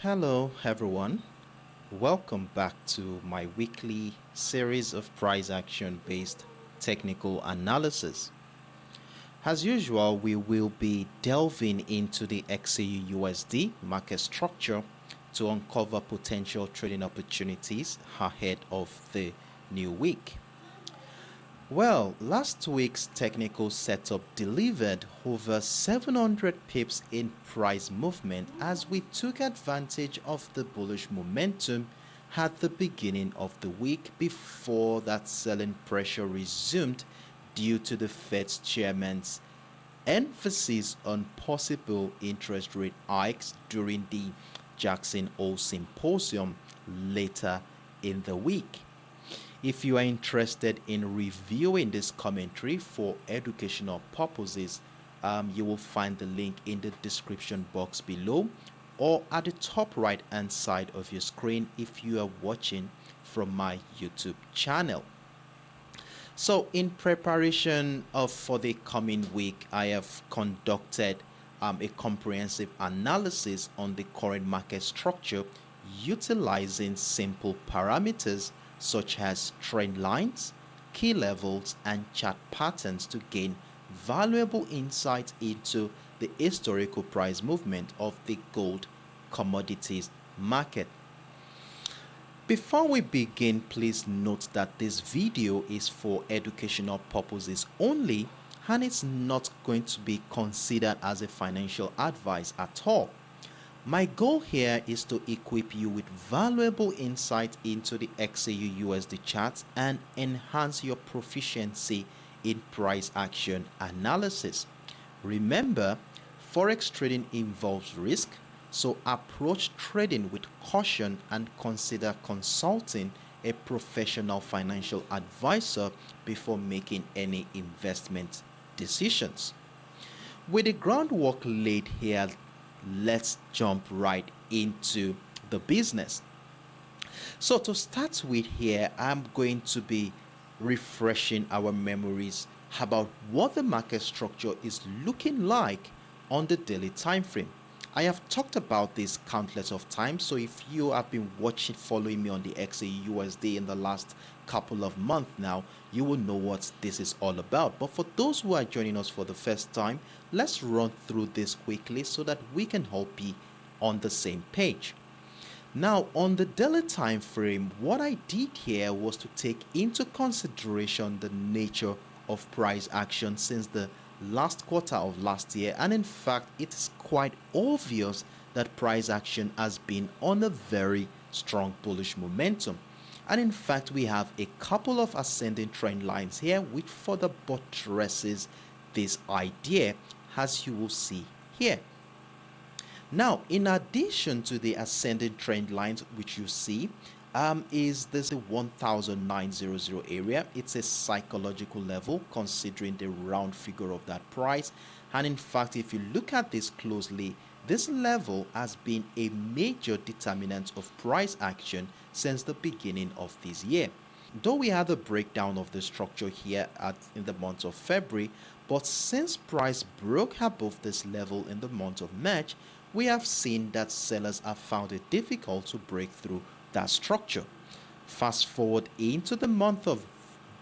Hello everyone, welcome back to my weekly series of price action based technical analysis. As usual, we will be delving into the XAUUSD market structure to uncover potential trading opportunities ahead of the new week. Well, last week's technical setup delivered over 700 pips in price movement as we took advantage of the bullish momentum at the beginning of the week before that selling pressure resumed due to the Fed's chairman's emphasis on possible interest rate hikes during the Jackson Hole Symposium later in the week. If you are interested in reviewing this commentary for educational purposes, you will find the link in the description box below or at the top right hand side of your screen if you are watching from my YouTube channel. So in preparation for the coming week, I have conducted a comprehensive analysis on the current market structure utilizing simple parameters such as trend lines, key levels, and chart patterns to gain valuable insight into the historical price movement of the gold commodities market. Before we begin, please note that this video is for educational purposes only and it's not going to be considered as a financial advice at all. My goal here is to equip you with valuable insight into the XAUUSD charts and enhance your proficiency in price action analysis. Remember, forex trading involves risk, so approach trading with caution and consider consulting a professional financial advisor before making any investment decisions. With the groundwork laid here, let's jump right into the business. So to start with here, I'm going to be refreshing our memories about what the market structure is looking like on the daily time frame. I have talked about this countless of times, so if you have been following me on the XAUUSD in the last couple of months now, you will know what this is all about. But for those who are joining us for the first time, let's run through this quickly so that we can all be on the same page. Now, on the daily time frame, what I did here was to take into consideration the nature of price action since the last quarter of last year, and in fact it is quite obvious that price action has been on a very strong bullish momentum, and in fact we have a couple of ascending trend lines here which further buttresses this idea, as you will see here. Now, in addition to the ascending trend lines which you see, is this 1900 area. It's a psychological level considering the round figure of that price, and in fact if you look at this closely, this level has been a major determinant of price action since the beginning of this year. Though we had a breakdown of the structure here in the month of February, but since price broke above this level in the month of March, we have seen that sellers have found it difficult to break through that structure. Fast forward into the month of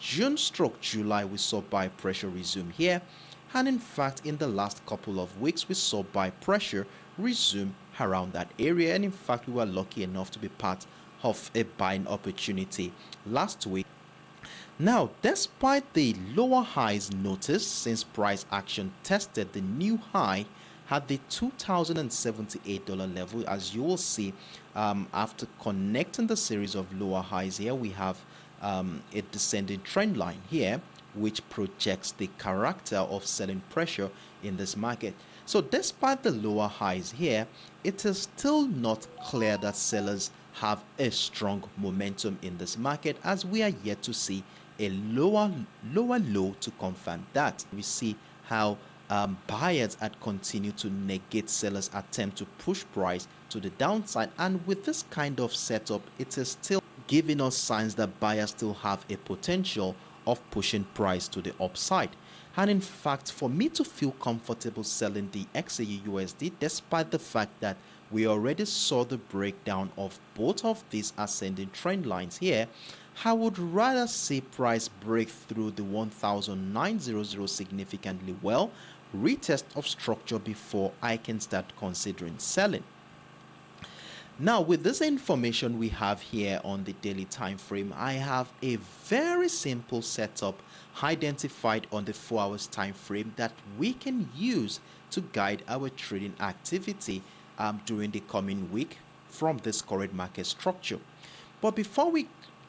June/July, we saw buy pressure resume here, and in fact in the last couple of weeks we saw buy pressure resume around that area, and in fact we were lucky enough to be part of a buying opportunity last week. Now, despite the lower highs noticed since price action tested the new high at the $2,078 level, as you will see, after connecting the series of lower highs here, we have a descending trend line here which projects the character of selling pressure in this market. So despite the lower highs here, it is still not clear that sellers have a strong momentum in this market, as we are yet to see a lower low to confirm that. We see how buyers had continued to negate sellers' attempt to push price to the downside, and with this kind of setup, it is still giving us signs that buyers still have a potential of pushing price to the upside. And in fact, for me to feel comfortable selling the XAUUSD, despite the fact that We already saw the breakdown of both of these ascending trend lines here. I would rather see price break through the 1900 significantly well, retest of structure before I can start considering selling. Now, with this information we have here on the daily time frame, I have a very simple setup identified on the 4 hours time frame that we can use to guide our trading activity during the coming week from this current market structure. But before we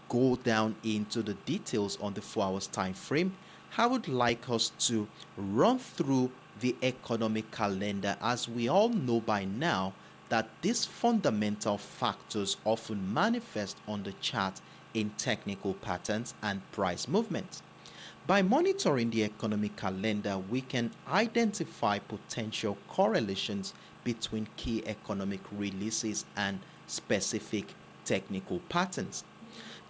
go down into the details on the 4 hours time frame, I would like us to run through the economic calendar. As we all know by now that these fundamental factors often manifest on the chart in technical patterns and price movements. By monitoring the economic calendar, we can identify potential correlations between key economic releases and specific technical patterns.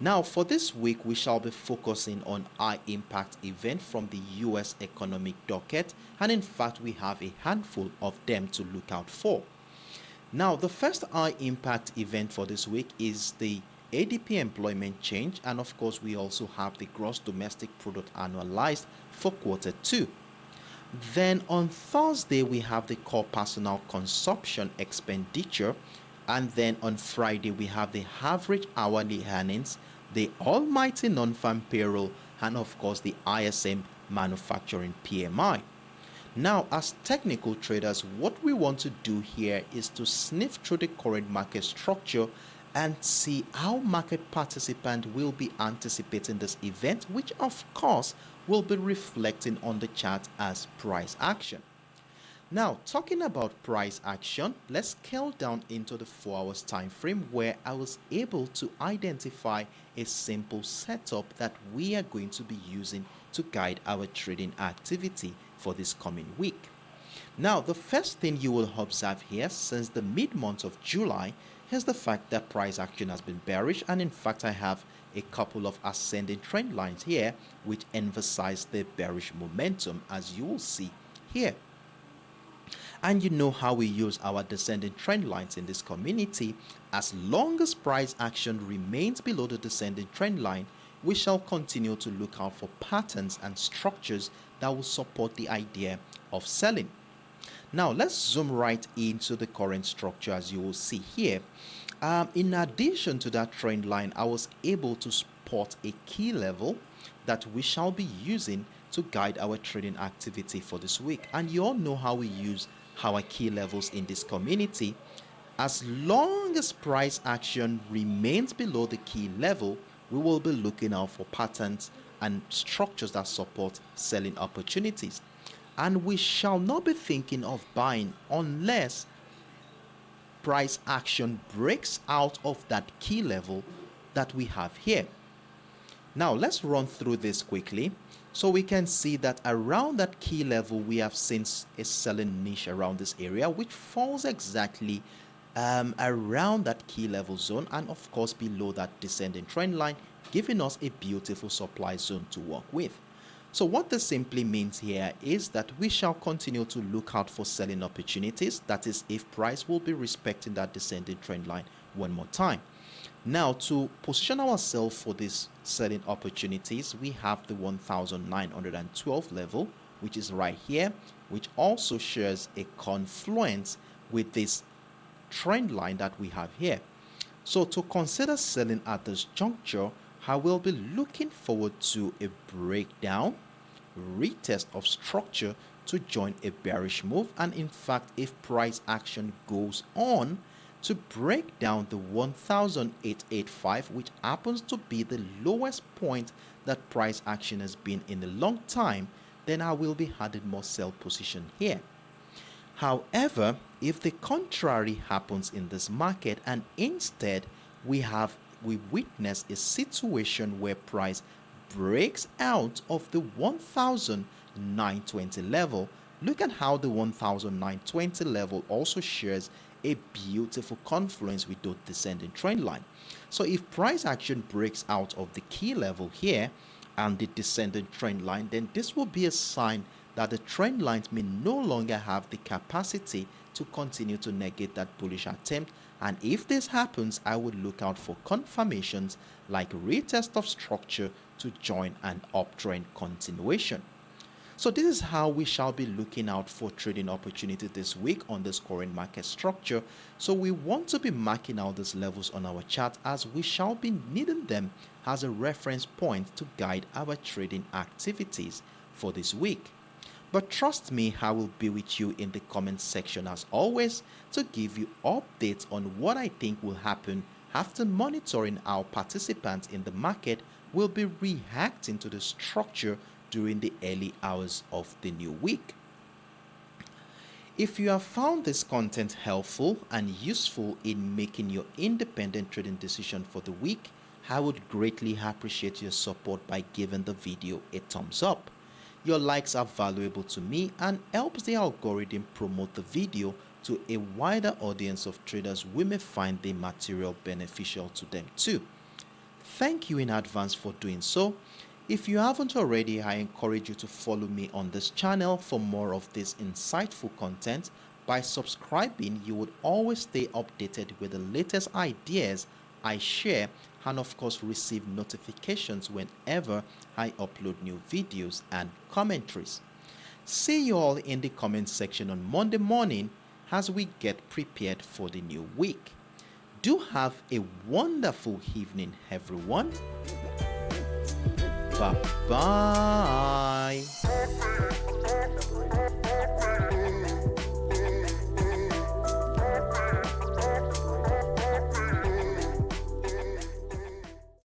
Now, for this week, we shall be focusing on high impact events from the US economic docket, and in fact, we have a handful of them to look out for. Now, the first high impact event for this week is the ADP employment change, and of course, we also have the gross domestic product annualized for quarter 2. Then on Thursday, we have the core personal consumption expenditure, and then on Friday, we have the average hourly earnings, the almighty non-farm payroll, and of course, the ISM manufacturing PMI. Now, as technical traders, what we want to do here is to sniff through the current market structure and see how market participants will be anticipating this event, which of course will be reflecting on the chart as price action. Now, talking about price action, let's scale down into the 4 hours time frame where I was able to identify a simple setup that we are going to be using to guide our trading activity for this coming week. Now, the first thing you will observe here since the mid-month of July is the fact that price action has been bearish, and in fact I have a couple of ascending trend lines here which emphasize the bearish momentum, as you will see here. And you know how we use our descending trend lines in this community. As long as price action remains below the descending trend line, we shall continue to look out for patterns and structures that will support the idea of selling. Now, let's zoom right into the current structure, as you will see here. In addition to that trend line, I was able to spot a key level that we shall be using to guide our trading activity for this week. And you all know how we use our key levels in this community. As long as price action remains below the key level, we will be looking out for patterns and structures that support selling opportunities. And we shall not be thinking of buying unless price action breaks out of that key level that we have here. Now, let's run through this quickly. So we can see that around that key level, we have seen a selling niche around this area, which falls exactly around that key level zone, and of course below that descending trend line, giving us a beautiful supply zone to work with. So what this simply means here is that we shall continue to look out for selling opportunities. That is, if price will be respecting that descending trend line one more time. Now, to position ourselves for these selling opportunities, we have the 1912 level, which is right here, which also shares a confluence with this trend line that we have here. So to consider selling at this juncture, I will be looking forward to a breakdown, retest of structure to join a bearish move, and in fact, if price action goes on to break down the 1885, which happens to be the lowest point that price action has been in a long time, then I will be adding more sell position here. However, if the contrary happens in this market and instead we witness a situation where price breaks out of the 1920 level, look at how the 1920 level also shares a beautiful confluence with the descending trend line. So if price action breaks out of the key level here and the descending trend line, then this will be a sign that the trend lines may no longer have the capacity to continue to negate that bullish attempt. And if this happens, I would look out for confirmations like retest of structure to join an uptrend continuation. So this is how we shall be looking out for trading opportunity this week on this current market structure. So we want to be marking out these levels on our chart, as we shall be needing them as a reference point to guide our trading activities for this week. But trust me, I will be with you in the comment section as always to give you updates on what I think will happen after monitoring how participants in the market will be reacting to the structure during the early hours of the new week. If you have found this content helpful and useful in making your independent trading decision for the week, I would greatly appreciate your support by giving the video a thumbs up. Your likes are valuable to me and helps the algorithm promote the video to a wider audience of traders who may find the material beneficial to them too. Thank you in advance for doing so. If you haven't already, I encourage you to follow me on this channel for more of this insightful content. By subscribing, you would always stay updated with the latest ideas I share, and of course receive notifications whenever I upload new videos and commentaries. See you all in the comment section on Monday morning as we get prepared for the new week. Do have a wonderful evening, everyone. Bye-bye.